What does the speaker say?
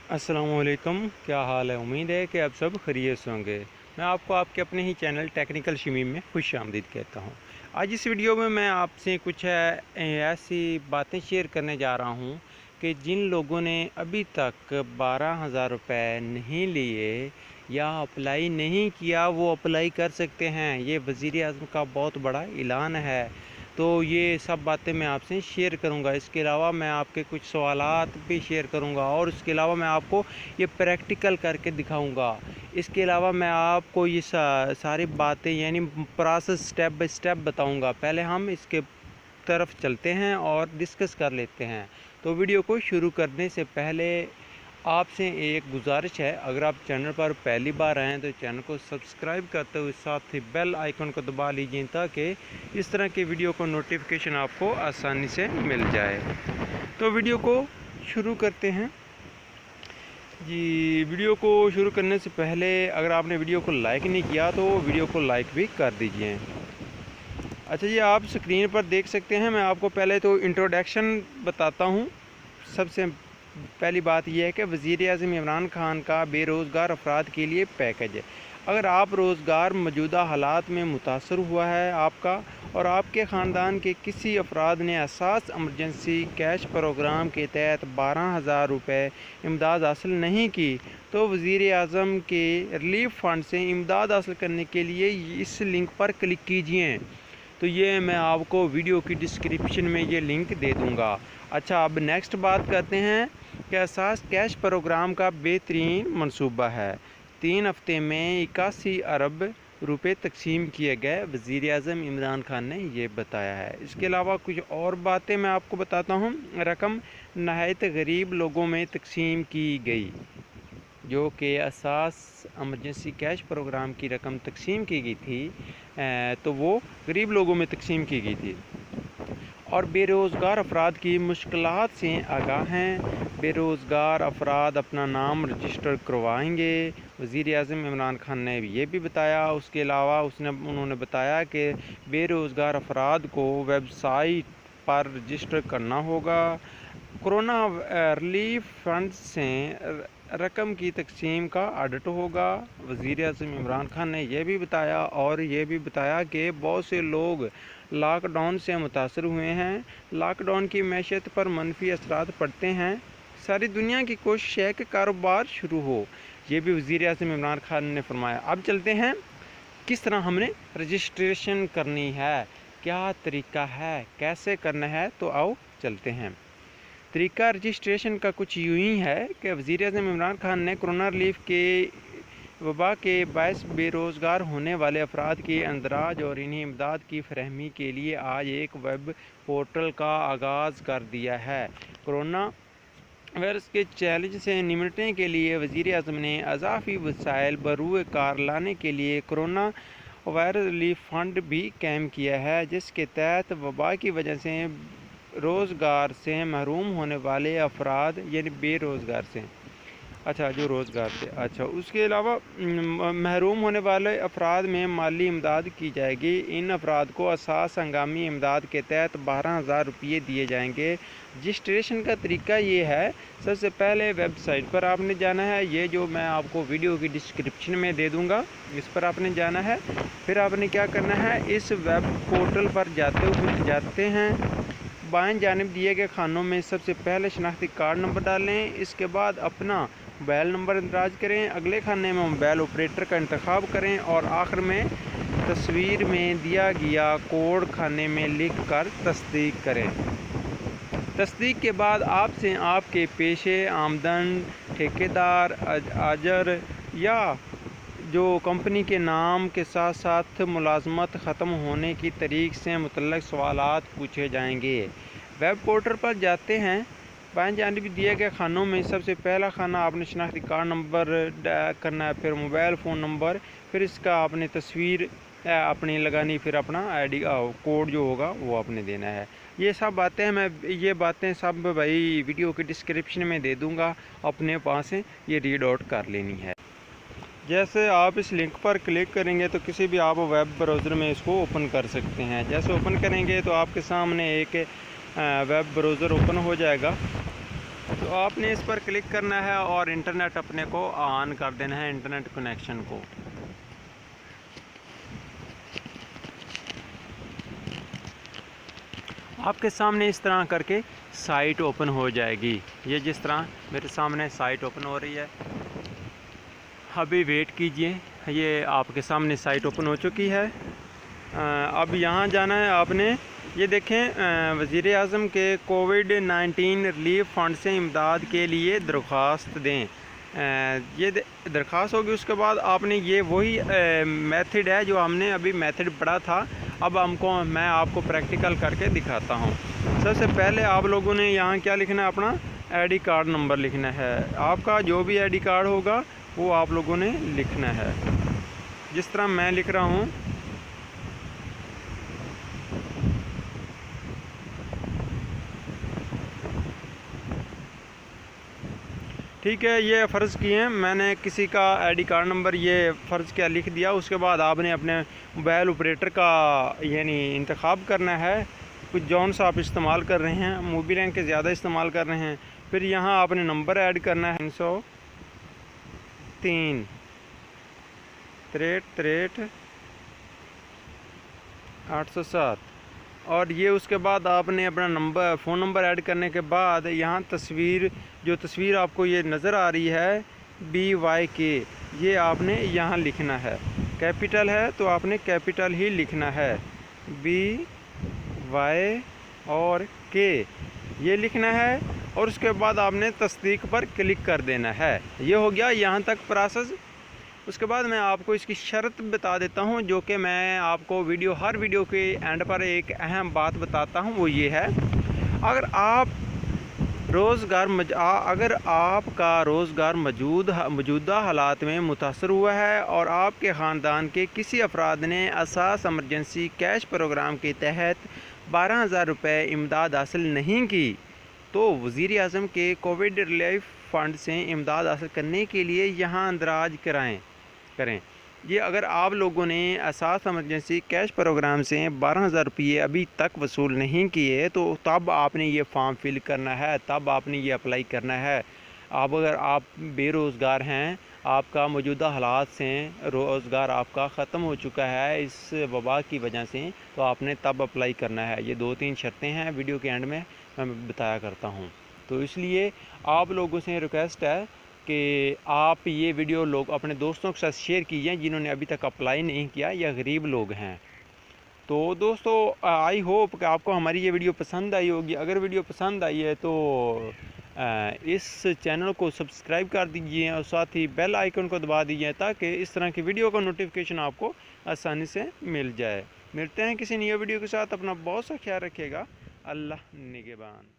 अस्सलामुअलैकुम, क्या हाल है। उम्मीद है कि आप सब खैरियत से होंगे। मैं आपको आपके अपने ही चैनल टेक्निकल शमीम में खुश आमदीद कहता हूँ। आज इस वीडियो में मैं आपसे कुछ ऐसी बातें शेयर करने जा रहा हूँ कि जिन लोगों ने अभी तक 12,000 रुपये नहीं लिए या अप्लाई नहीं किया वो अप्लाई कर सकते हैं। ये वज़ीर आज़म का बहुत बड़ा ऐलान है। तो ये सब बातें मैं आपसे शेयर करूंगा। इसके अलावा मैं आपके कुछ सवालात भी शेयर करूंगा और इसके अलावा मैं आपको ये प्रैक्टिकल करके दिखाऊंगा। इसके अलावा मैं आपको ये सारी बातें यानी प्रोसेस स्टेप बाय स्टेप बताऊंगा। पहले हम इसके तरफ चलते हैं और डिस्कस कर लेते हैं। तो वीडियो को शुरू करने से पहले आपसे एक गुजारिश है, अगर आप चैनल पर पहली बार आए हैं तो चैनल को सब्सक्राइब करते हुए साथ ही बेल आइकन को दबा लीजिए ताकि इस तरह की वीडियो को नोटिफिकेशन आपको आसानी से मिल जाए। तो वीडियो को शुरू करते हैं जी। वीडियो को शुरू करने से पहले अगर आपने वीडियो को लाइक नहीं किया तो वीडियो को लाइक भी कर दीजिए। अच्छा जी, आप स्क्रीन पर देख सकते हैं। मैं आपको पहले तो इंट्रोडक्शन बताता हूँ। सबसे पहली बात यह है कि वज़ीर आज़म इमरान खान का बेरोज़गार अफराद के लिए पैकेज है। अगर आप रोज़गार मौजूदा हालात में मुतासर हुआ है आपका और आपके ख़ानदान के किसी अफराद ने असास इमरजेंसी कैश प्रोग्राम के तहत 12,000 रुपये इमदाद हासिल नहीं की तो वज़ीर आज़म के रिलीफ फ़ंड से इमदाद हासिल करने के लिए इस लिंक पर क्लिक कीजिए। तो ये मैं आपको वीडियो की डिस्क्रिप्शन में ये लिंक दे दूँगा। अच्छा, अब नेक्स्ट बात करते हैं कि असास कैश प्रोग्राम का बेहतरीन मंसूबा है। 3 हफ्ते में 81 अरब रुपए तकसीम किए गए, वज़ीर आज़म इमरान खान ने ये बताया है। इसके अलावा कुछ और बातें मैं आपको बताता हूँ। रकम नहायत गरीब लोगों में तकसीम की गई, जो कि असास इमरजेंसी कैश प्रोग्राम की रकम तकसीम की गई थी तो वो गरीब लोगों में तकसीम की गई थी। और बेरोज़गार अफराद की मुश्किलात से आगाह हैं। बेरोज़गार अफराद अपना नाम रजिस्टर करवाएंगे, वज़ीर आज़म इमरान खान ने ये भी बताया। उसके अलावा उन्होंने बताया कि बेरोज़गार अफराद को वेबसाइट पर रजिस्टर करना होगा। कोरोना रिलीफ फंड से रकम की तकसीम का ऑडिट होगा। वज़ीर आज़म इमरान खान ने यह भी बताया और ये भी बताया कि बहुत से लोग लॉकडाउन से मुतासर हुए हैं। लॉकडाउन की मैशत पर मनफी असरात पड़ते हैं। सारी दुनिया की कोशिश है कि कारोबार शुरू हो, ये भी वज़ीर आज़म इमरान खान ने फरमाया। अब चलते हैं किस तरह हमने रजिस्ट्रेशन करनी है, क्या तरीका है, कैसे करना है। तो आओ चलते हैं। तरीका रजिस्ट्रेशन का कुछ यूँ ही है कि वज़ीर आज़म इमरान खान ने कोरोना रिलीफ के वबा के बायस बेरोज़गार होने वाले अफराद के अंदराज और इन्हें इमदाद की फरहमी के लिए आज एक वेब पोर्टल का आगाज़ कर दिया है। कोरोना वायरस के चैलेंज से निपटने के लिए वज़ीर आज़म ने अज़ाफ़ी वसाइल बरूए कार लाने के लिए कोरोना वायरस रिलीफ फ़ंड भी कायम किया है, जिसके तहत वबा की वजह से रोज़गार से महरूम होने वाले अफराद यानी बेरोज़गार से जो रोज़गार से उसके अलावा महरूम होने वाले अफराद में माली इमदाद की जाएगी। इन अफराद को असास हंगामी इमदाद के तहत 12,000 रुपये दिए जाएंगे। रजिस्ट्रेशन का तरीका ये है, सबसे पहले वेबसाइट पर आपने जाना है, ये जो मैं आपको वीडियो की डिस्क्रिप्शन में दे दूँगा, इस पर आपने जाना है। फिर आपने क्या करना है, इस वेब पोर्टल पर जाते हैं। बाएं जानिब दिए गए खानों में सबसे पहले शनाख्ती कार्ड नंबर डालें। इसके बाद अपना मोबाइल नंबर इंदराज करें। अगले खाने में मोबाइल ऑपरेटर का इंतखाब करें और आखिर में तस्वीर में दिया गया कोड खाने में लिख कर तस्दीक करें। तस्दीक के बाद आपसे आपके पेशे, आमदन, ठेकेदार, अजर या जो कंपनी के नाम के साथ साथ मुलाजमत ख़त्म होने की तारीख से मुतल्लिक़ सवालात पूछे जाएंगे। वेब पोर्टल पर जाते हैं। बाएं जानिब दिए गए खानों में सबसे पहला खाना आपने शनाख्ती कार्ड नंबर करना है, फिर मोबाइल फ़ोन नंबर, फिर इसका आपने तस्वीर अपनी लगानी, फिर अपना आईडी कोड जो होगा वो आपने देना है। ये सब बातें ये बातें सब भाई वीडियो के डिस्क्रिप्शन में दे दूँगा, अपने पास से ये रीड आउट कर लेनी है। जैसे आप इस लिंक पर क्लिक करेंगे तो किसी भी आप वेब ब्राउज़र में इसको ओपन कर सकते हैं। जैसे ओपन करेंगे तो आपके सामने एक वेब ब्राउज़र ओपन हो जाएगा। तो तो आपने इस पर क्लिक करना है और इंटरनेट अपने को ऑन कर देना है, इंटरनेट कनेक्शन को। आपके सामने इस तरह करके साइट ओपन हो जाएगी। ये जिस तरह मेरे सामने साइट ओपन हो रही है, अभी वेट कीजिए, ये आपके सामने साइट ओपन हो चुकी है। अब यहाँ जाना है आपने। ये देखें, वज़ीर आज़म के कोविड-19 रिलीफ फ़ंड से इमदाद के लिए दरख्वास्त दें। ये दरख्वास्त होगी, उसके बाद आपने ये वही मेथड है जो हमने अभी मेथड पढ़ा था। अब मैं आपको प्रैक्टिकल करके दिखाता हूँ। सबसे पहले आप लोगों ने यहाँ क्या लिखना है, अपना आईडी कार्ड नंबर लिखना है। आपका जो भी आईडी कार्ड होगा वो आप लोगों ने लिखना है, जिस तरह मैं लिख रहा हूँ। ठीक है, ये फ़र्ज़ किए मैंने किसी का आईडी कार्ड नंबर ये फ़र्ज़ किया, लिख दिया। उसके बाद आपने अपने मोबाइल ऑपरेटर का यानी इंतखाब करना है, कुछ जौन सा आप इस्तेमाल कर रहे हैं, मोबी रैंक के ज़्यादा इस्तेमाल कर रहे हैं। फिर यहाँ आपने नंबर ऐड करना है 303 63 807, और ये उसके बाद आपने अपना फ़ोन नंबर ऐड करने के बाद यहाँ जो तस्वीर आपको ये नज़र आ रही है BYK, ये आपने यहाँ लिखना है। कैपिटल है तो आपने कैपिटल ही लिखना है, BY और K ये लिखना है, और उसके बाद आपने तस्दीक पर क्लिक कर देना है। ये हो गया यहाँ तक प्रोसेस। उसके बाद मैं आपको इसकी शर्त बता देता हूँ, जो कि मैं आपको हर वीडियो के एंड पर एक अहम बात बताता हूँ। वो ये है, अगर आपका रोज़गार मौजूदा हालात में मुतासर हुआ है और आपके ख़ानदान के किसी अफराद ने असास एमरजेंसी कैश प्रोग्राम के तहत 12,000 रुपये इमदाद हासिल नहीं की, तो वज़ीर आज़म के कोविड रिलीफ फ़ंड से इमदाद हासिल करने के लिए यहाँ अंदराज करें। ये अगर आप लोगों ने असास एमरजेंसी कैश प्रोग्राम से 12,000 रुपये अभी तक वसूल नहीं किए, तो तब आपने ये फॉर्म फिल करना है, तब आपने ये अप्लाई करना है। अगर आप बेरोज़गार हैं, आपका मौजूदा हालात से रोज़गार आपका ख़त्म हो चुका है इस वबा की वजह से, तो आपने तब अप्लाई करना है। ये 2-3 शर्तें हैं, वीडियो के एंड में मैं बताया करता हूँ। तो इसलिए आप लोगों से रिक्वेस्ट है कि आप ये वीडियो अपने दोस्तों के साथ शेयर कीजिए जिन्होंने अभी तक अप्लाई नहीं किया या गरीब लोग हैं। तो दोस्तों, आई होप कि आपको हमारी ये वीडियो पसंद आई होगी। अगर वीडियो पसंद आई है तो इस चैनल को सब्सक्राइब कर दीजिए और साथ ही बेल आइकन को दबा दीजिए, ताकि इस तरह की वीडियो का नोटिफिकेशन आपको आसानी से मिल जाए। मिलते हैं किसी नई वीडियो के साथ। अपना बहुत सा ख्याल रखिएगा। अल्लाह निगहबान।